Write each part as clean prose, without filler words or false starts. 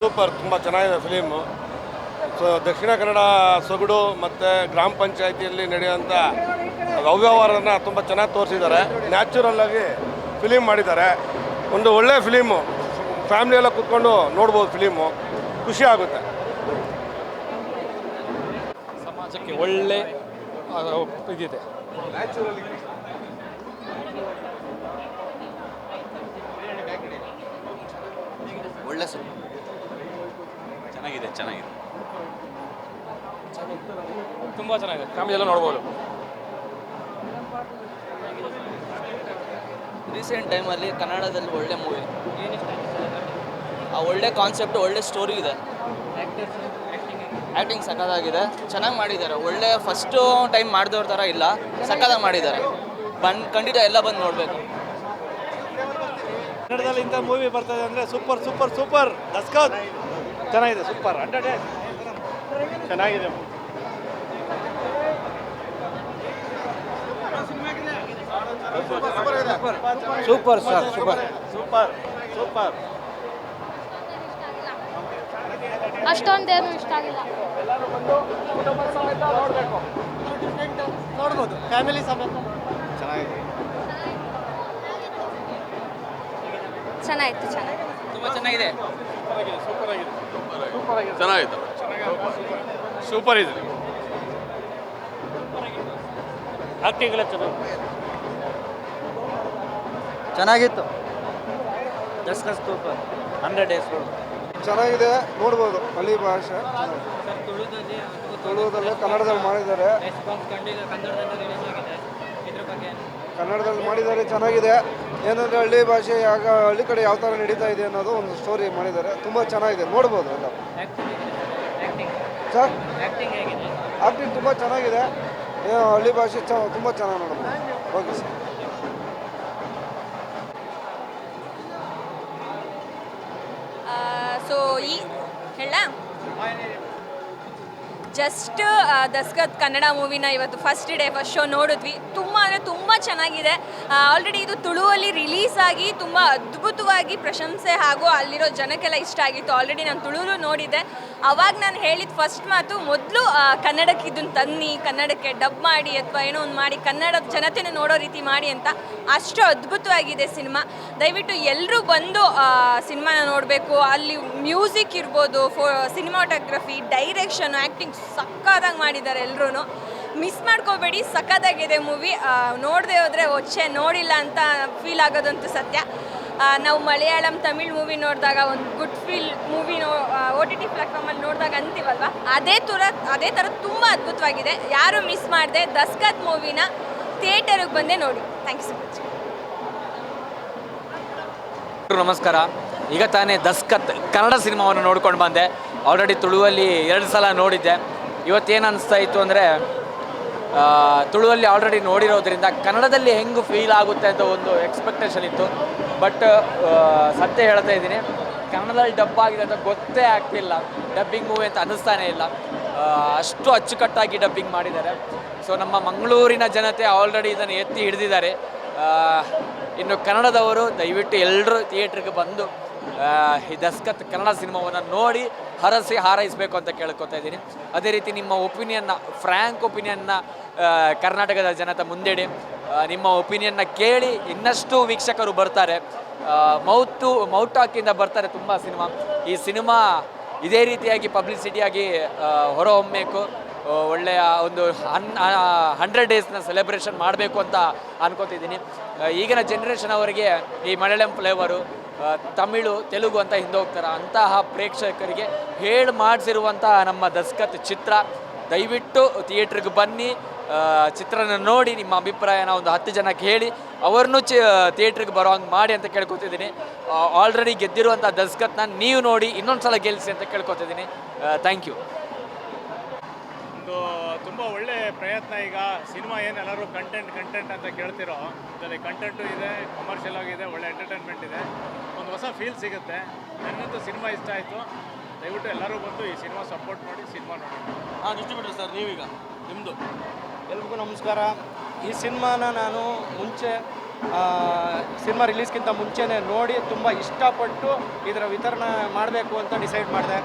Super, ತುಂಬ ಚೆನ್ನಾಗಿದೆ film. Dakshina Kannada ಸೊಗಡು ಮತ್ತು ಗ್ರಾಮ ಪಂಚಾಯಿತಿಯಲ್ಲಿ ನಡೆಯುವಂಥ ಅವ್ಯವಹಾರನ ತುಂಬ ಚೆನ್ನಾಗಿ ತೋರಿಸಿದ್ದಾರೆ. ನ್ಯಾಚುರಲ್ಲಾಗಿ ಫಿಲಿಮ್ ಮಾಡಿದ್ದಾರೆ. ಒಂದು ಒಳ್ಳೆಯ ಫಿಲಿಮು, ಫ್ಯಾಮಿಲಿ ಎಲ್ಲ ಕೂತ್ಕೊಂಡು ನೋಡ್ಬೋದು. ಫಿಲಿಮು ಖುಷಿ ಆಗುತ್ತೆ. ಸಮಾಜಕ್ಕೆ ಒಳ್ಳೆ ಇದಿದೆ. ಒಳ್ಳೆ ಚೆನ್ನಾಗಿದೆ ತುಂಬ ಚೆನ್ನಾಗಿದೆ, ಫ್ಯಾಮಿಲಿ ಎಲ್ಲ ನೋಡ್ಬೋದು. ರೀಸೆಂಟ್ ಟೈಮಲ್ಲಿ ಕನ್ನಡದಲ್ಲಿ ಒಳ್ಳೆ ಮೂವಿ, ಒಳ್ಳೆ ಕಾನ್ಸೆಪ್ಟ್, ಒಳ್ಳೆ ಸ್ಟೋರಿ ಇದೆ. ಆ್ಯಕ್ಟಿಂಗ್ ಸಖತ್ತಾಗಿದೆ, ಚೆನ್ನಾಗಿ ಮಾಡಿದ್ದಾರೆ. ಒಳ್ಳೆ ಫಸ್ಟು ಟೈಮ್ ಮಾಡಿದವ್ರ ಥರ ಇಲ್ಲ, ಸಖತ್ತಾಗಿ ಮಾಡಿದ್ದಾರೆ. ಖಂಡಿತ ಎಲ್ಲ ಬಂದು ನೋಡಬೇಕು. ಕನ್ನಡದಲ್ಲಿ ಇಂಥ ಮೂವಿ ಬರ್ತದೆ ಅಂದರೆ ಸೂಪರ್ ಸೂಪರ್ ಸೂಪರ್. ದಸ್ಕತ್ ಚೆನ್ನಾಗಿದೆ, ಸೂಪರ್ 100 ಚೆನ್ನಾಗಿದೆ. Super sir, super super super. ಅಷ್ಟೊಂದೇನು ಇಷ್ಟ ಆಗಿಲ್ಲ. ನೋಡ್ಬೋದು ಫ್ಯಾಮಿಲಿ ಸಮೇತ. ಚೆನ್ನಾಗಿದೆ, ಚೆನ್ನಾಗಿತ್ತು, ಚೆನ್ನಾಗಿ ತುಂಬ ಚೆನ್ನಾಗಿದೆ. ಚೆನ್ನಾಗಿತ್ತು, ಸೂಪರ್ ಇದೆ. ಆಕ್ಟಿಂಗ್ ಎಲ್ಲ ಚೆನ್ನಾಗಿತ್ತು. Daskat super, 100 days. ಚೆನ್ನಾಗಿದೆ, ನೋಡ್ಬೋದು. ಹಳ್ಳಿ ಭಾಷೆ ತುಳುವದಲ್ಲಿ ಕನ್ನಡದಲ್ಲಿ ಮಾಡಿದ್ದಾರೆ. ಕನ್ನಡದಲ್ಲಿ ಮಾಡಿದ್ದಾರೆ, ಚೆನ್ನಾಗಿದೆ. ಏನಂದರೆ ಹಳ್ಳಿ ಭಾಷೆ ಹಳ್ಳಿ ಕಡೆ ಯಾವ ಥರ ನಡೀತಾ ಇದೆ ಅನ್ನೋದು ಒಂದು ಸ್ಟೋರಿ ಮಾಡಿದ್ದಾರೆ. ತುಂಬ ಚೆನ್ನಾಗಿದೆ, ನೋಡ್ಬೋದು ಎಲ್ಲ. ಸರ್ ಆ್ಯಕ್ಟಿಂಗ್ ತುಂಬ ಚೆನ್ನಾಗಿದೆ. ಹಳ್ಳಿ ಭಾಷೆ ತುಂಬ ಚೆನ್ನಾಗಿ ನೋಡ್ಬೋದು. Okay sir. ಸೊ ಈ ಹೇಳ ಜಸ್ಟ್ ದಸ್ಕತ್ ಕನ್ನಡ ಮೂವಿನ ಇವತ್ತು ಫಸ್ಟ್ ಶೋ ನೋಡಿದ್ವಿ. ತುಂಬ ಅಂದರೆ ತುಂಬ ಚೆನ್ನಾಗಿದೆ. ಆಲ್ರೆಡಿ ಇದು ತುಳುವಲ್ಲಿ ರಿಲೀಸ್ ಆಗಿ ತುಂಬ ಅದ್ಭುತವಾಗಿ ಪ್ರಶಂಸೆ ಹಾಗೂ ಅಲ್ಲಿರೋ ಜನಕ್ಕೆಲ್ಲ ಇಷ್ಟ ಆಗಿತ್ತು. ಆಲ್ರೆಡಿ ನಾನು ತುಳುಲು ನೋಡಿದ್ದೆ. ಅವಾಗ ನಾನು ಹೇಳಿದ ಫಸ್ಟ್ ಮಾತು, ಮೊದಲು ಕನ್ನಡಕ್ಕೆ ಇದನ್ನು ತನ್ನಿ, ಕನ್ನಡಕ್ಕೆ ಡಬ್ ಮಾಡಿ ಅಥವಾ ಏನೋ ಒಂದು ಮಾಡಿ ಕನ್ನಡದ ಜನತೆನ ನೋಡೋ ರೀತಿ ಮಾಡಿ ಅಂತ. ಅಷ್ಟು ಅದ್ಭುತವಾಗಿದೆ ಸಿನಿಮಾ. ದಯವಿಟ್ಟು ಎಲ್ಲರೂ ಬಂದು ಸಿನಿಮಾನ ನೋಡಬೇಕು. ಅಲ್ಲಿ ಮ್ಯೂಸಿಕ್ ಇರ್ಬೋದು, ಸಿನಿಮಾಟೋಗ್ರಫಿ, ಡೈರೆಕ್ಷನ್, ಆ್ಯಕ್ಟಿಂಗ್ ಸಕ್ಕತ್ತಾಗಿ ಮಾಡಿದ್ದಾರೆ. ಎಲ್ಲರೂ ಮಿಸ್ ಮಾಡ್ಕೋಬೇಡಿ, ಸಕ್ಕತ್ತಾಗಿದೆ ಮೂವಿ. ನೋಡದೆ ಹೋದರೆ ಒಚ್ಚೆ ನೋಡಿಲ್ಲ ಅಂತ ಫೀಲ್ ಆಗೋದಂತೂ ಸತ್ಯ. ನಾವು ಮಲಯಾಳಂ, ತಮಿಳ್ ಮೂವಿ ನೋಡಿದಾಗ ಒಂದು ಗುಡ್ ಫೀಲ್ ಮೂವಿ OTT ಪ್ಲಾಟ್ಫಾರ್ಮಲ್ಲಿ ನೋಡಿದಾಗ ಅಂತೀವಲ್ವ, ಅದೇ ಥರ ತುಂಬ ಅದ್ಭುತವಾಗಿದೆ. ಯಾರು ಮಿಸ್ ಮಾಡದೆ ದಸ್ಕತ್ ಮೂವಿನ ಥಿಯೇಟರ್ಗೆ ಬಂದೇ ನೋಡಿ. Thank you so much. ನಮಸ್ಕಾರ. ಈಗ ತಾನೇ ದಸ್ಕತ್ ಕನ್ನಡ ಸಿನಿಮಾವನ್ನು ನೋಡ್ಕೊಂಡು ಬಂದೆ. ಆಲ್ರೆಡಿ ತುಳುವಲ್ಲಿ 2 ಸಲ ನೋಡಿದ್ದೆ. ಇವತ್ತೇನು ಅನಿಸ್ತಾ ಇತ್ತು ಅಂದರೆ, ತುಳುವಲ್ಲಿ ಆಲ್ರೆಡಿ ನೋಡಿರೋದ್ರಿಂದ ಕನ್ನಡದಲ್ಲಿ ಹೆಂಗೆ ಫೀಲ್ ಆಗುತ್ತೆ ಅಂತ ಒಂದು ಎಕ್ಸ್ಪೆಕ್ಟೇಷನ್ ಇತ್ತು. ಬಟ್ ಸತ್ಯ ಹೇಳ್ತಾ ಇದ್ದೀನಿ, ಕನ್ನಡದಲ್ಲಿ ಡಬ್ ಆಗಿದೆ ಅಂತ ಗೊತ್ತೇ ಆಗ್ತಿಲ್ಲ. ಡಬ್ಬಿಂಗ್ ಮೂವಿ ಅಂತ ಅನ್ನಿಸ್ತಾನೇ ಇಲ್ಲ. ಅಷ್ಟು ಅಚ್ಚುಕಟ್ಟಾಗಿ ಡಬ್ಬಿಂಗ್ ಮಾಡಿದ್ದಾರೆ. ಸೊ ನಮ್ಮ ಮಂಗಳೂರಿನ ಜನತೆ ಆಲ್ರೆಡಿ ಇದನ್ನು ಎತ್ತಿ ಹಿಡಿದಿದ್ದಾರೆ. ಇನ್ನು ಕನ್ನಡದವರು ದಯವಿಟ್ಟು ಎಲ್ಲರೂ ಥಿಯೇಟ್ರಿಗೆ ಬಂದು ಈ ದಸ್ಕತ್ ಕನ್ನಡ ಸಿನಿಮಾವನ್ನು ನೋಡಿ ಹಾರೈಸಬೇಕು ಅಂತ ಕೇಳ್ಕೊತಾ ಇದ್ದೀನಿ. ಅದೇ ರೀತಿ ನಿಮ್ಮ ಒಪಿನಿಯನ್ನ, ಫ್ರ್ಯಾಂಕ್ ಒಪಿನಿಯನ್ನ ಕರ್ನಾಟಕದ ಜನತೆ ಮುಂದಿಡಿ. ನಿಮ್ಮ ಒಪಿನಿಯನ್ನ ಕೇಳಿ ಇನ್ನಷ್ಟು ವೀಕ್ಷಕರು ಬರ್ತಾರೆ. ಮೌತ್ ಟಾಕಿಂದ ಬರ್ತಾರೆ ತುಂಬ ಸಿನಿಮಾ. ಈ ಸಿನಿಮಾ ಇದೇ ರೀತಿಯಾಗಿ ಪಬ್ಲಿಸಿಟಿಯಾಗಿ ಹೊರಹೊಮ್ಮಬೇಕು. ಒಳ್ಳೆಯ ಒಂದು 100 ಡೇಸ್ನ ಸೆಲೆಬ್ರೇಷನ್ ಮಾಡಬೇಕು ಅಂತ ಅನ್ಕೋತಿದ್ದೀನಿ. ಈಗಿನ ಜನ್ರೇಷನ್ ಅವರಿಗೆ ಈ ಮಲಯಾಳಂ ಫ್ಲೇವರು, ತಮಿಳು, ತೆಲುಗು ಅಂತ ಹಿಂದೆ ಹೋಗ್ತಾರೆ. ಅಂತಹ ಪ್ರೇಕ್ಷಕರಿಗೆ ಹೇಳಿ ಮಾಡಿಸಿರುವಂತಹ ನಮ್ಮ ದಸ್ಕತ್ ಚಿತ್ರ, ದಯವಿಟ್ಟು ಥಿಯೇಟ್ರಿಗೆ ಬನ್ನಿ, ಚಿತ್ರನ ನೋಡಿ ನಿಮ್ಮ ಅಭಿಪ್ರಾಯನ ಒಂದು 10 ಜನಕ್ಕೆ ಹೇಳಿ ಅವ್ರನ್ನೂ ಥಿಯೇಟ್ರಿಗೆ ಬರೋ ಹಂಗೆ ಮಾಡಿ ಅಂತ ಕೇಳ್ಕೊತಿದ್ದೀನಿ. ಆಲ್ರೆಡಿ ಗೆದ್ದಿರುವಂಥ ದಸ್ಕತ್ನ ನೀವು ನೋಡಿ ಇನ್ನೊಂದು ಸಲ ಗೆಲ್ಲಿಸಿ ಅಂತ ಕೇಳ್ಕೊತಿದ್ದೀನಿ. Thank you. ತುಂಬ ಒಳ್ಳೆ ಪ್ರಯತ್ನ. ಈಗ ಸಿನಿಮಾ ಏನೆಲ್ಲರೂ ಕಂಟೆಂಟ್ ಅಂತ ಕೇಳ್ತಿರೋ ಇದರಲ್ಲಿ ಕಂಟೆಂಟು ಇದೆ, ಕಮರ್ಷಿಯಲ್ ಆಗಿದೆ, ಒಳ್ಳೆ ಎಂಟರ್ಟೈನ್ಮೆಂಟ್ ಇದೆ, ಒಂದು ಹೊಸ ಫೀಲ್ ಸಿಗುತ್ತೆ. ನನಗಂತೂ ಸಿನಿಮಾ ಇಷ್ಟ ಆಯಿತು. ದಯವಿಟ್ಟು ಎಲ್ಲರೂ ಬಂದು ಈ ಸಿನಿಮಾ ಸಪೋರ್ಟ್ ಮಾಡಿ ಸಿನಿಮಾ ನೋಡಿ. ಡಿಸ್ಟ್ರಿಬ್ಯೂಟರ್ ಸರ್, ನೀವೀಗ ನಿಮ್ಮದು. ಎಲ್ರಿಗೂ ನಮಸ್ಕಾರ. ಈ ಸಿನಿಮಾನ ನಾನು ಮುಂಚೆ ಸಿನಿಮಾ ರಿಲೀಸ್ಗಿಂತ ಮುಂಚೆನೇ ನೋಡಿ ತುಂಬ ಇಷ್ಟಪಟ್ಟು ಇದರ ವಿತರಣೆ ಮಾಡಬೇಕು ಅಂತ ಡಿಸೈಡ್ ಮಾಡಿದೆ.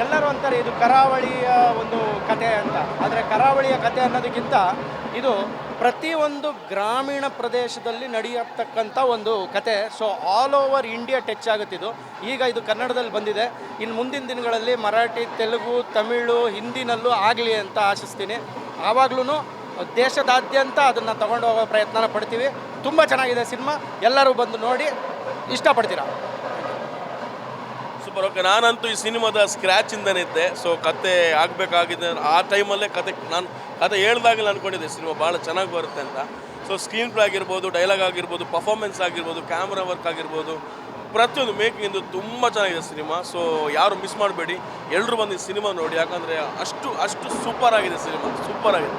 ಎಲ್ಲರೂ ಅಂತಾರೆ ಇದು ಕರಾವಳಿಯ ಒಂದು ಕತೆ ಅಂತ, ಆದರೆ ಕರಾವಳಿಯ ಕತೆ ಅನ್ನೋದಕ್ಕಿಂತ ಇದು ಪ್ರತಿಯೊಂದು ಗ್ರಾಮೀಣ ಪ್ರದೇಶದಲ್ಲಿ ನಡೆಯತಕ್ಕಂಥ ಒಂದು ಕತೆ. So all over India touch ಆಗುತ್ತಿದ್ದು. ಈಗ ಇದು ಕನ್ನಡದಲ್ಲಿ ಬಂದಿದೆ, ಇನ್ನು ಮುಂದಿನ ದಿನಗಳಲ್ಲಿ ಮರಾಠಿ, ತೆಲುಗು, ತಮಿಳು, ಹಿಂದಿನಲ್ಲೂ ಆಗಲಿ ಅಂತ ಆಶಿಸ್ತೀನಿ. ಆವಾಗ್ಲೂ ದೇಶದಾದ್ಯಂತ ಅದನ್ನು ತಗೊಂಡು ಹೋಗೋ ಪ್ರಯತ್ನ ಪಡ್ತೀವಿ. ತುಂಬ ಚೆನ್ನಾಗಿದೆ ಸಿನಿಮಾ, ಎಲ್ಲರೂ ಬಂದು ನೋಡಿ ಇಷ್ಟಪಡ್ತೀರಾ. ಸೂಪರ್. ಓಕೆ, ನಾನಂತೂ ಈ ಸಿನಿಮಾದ ಸ್ಕ್ರ್ಯಾಚಿಂದನೇ ಇದ್ದೆ. ಸೊ ಕತೆ ಆಗಬೇಕಾಗಿದೆ ಆ ಟೈಮಲ್ಲೇ ನಾನು ಕತೆ ಹೇಳ್ದಾಗಲೇ ಅಂದ್ಕೊಂಡಿದ್ದೆ ಸಿನಿಮಾ ಭಾಳ ಚೆನ್ನಾಗಿ ಬರುತ್ತೆ ಅಂತ. ಸೊ ಸ್ಕ್ರೀನ್ ಪ್ಲೇ ಆಗಿರ್ಬೋದು, ಡೈಲಾಗ್ ಆಗಿರ್ಬೋದು, ಪರ್ಫಾರ್ಮೆನ್ಸ್ ಆಗಿರ್ಬೋದು, ಕ್ಯಾಮ್ರಾ ವರ್ಕ್ ಆಗಿರ್ಬೋದು, ಪ್ರತಿಯೊಂದು ಮೇಕಿಂಗು ತುಂಬ ಚೆನ್ನಾಗಿದೆ ಸಿನಿಮಾ. ಸೊ ಯಾರು ಮಿಸ್ ಮಾಡಬೇಡಿ, ಎಲ್ಲರೂ ಬಂದು ಈ ಸಿನಿಮಾ ನೋಡಿ, ಯಾಕಂದರೆ ಅಷ್ಟು ಸೂಪರ್ ಆಗಿದೆ ಸಿನಿಮಾ, ಸೂಪರ್ ಆಗಿದೆ.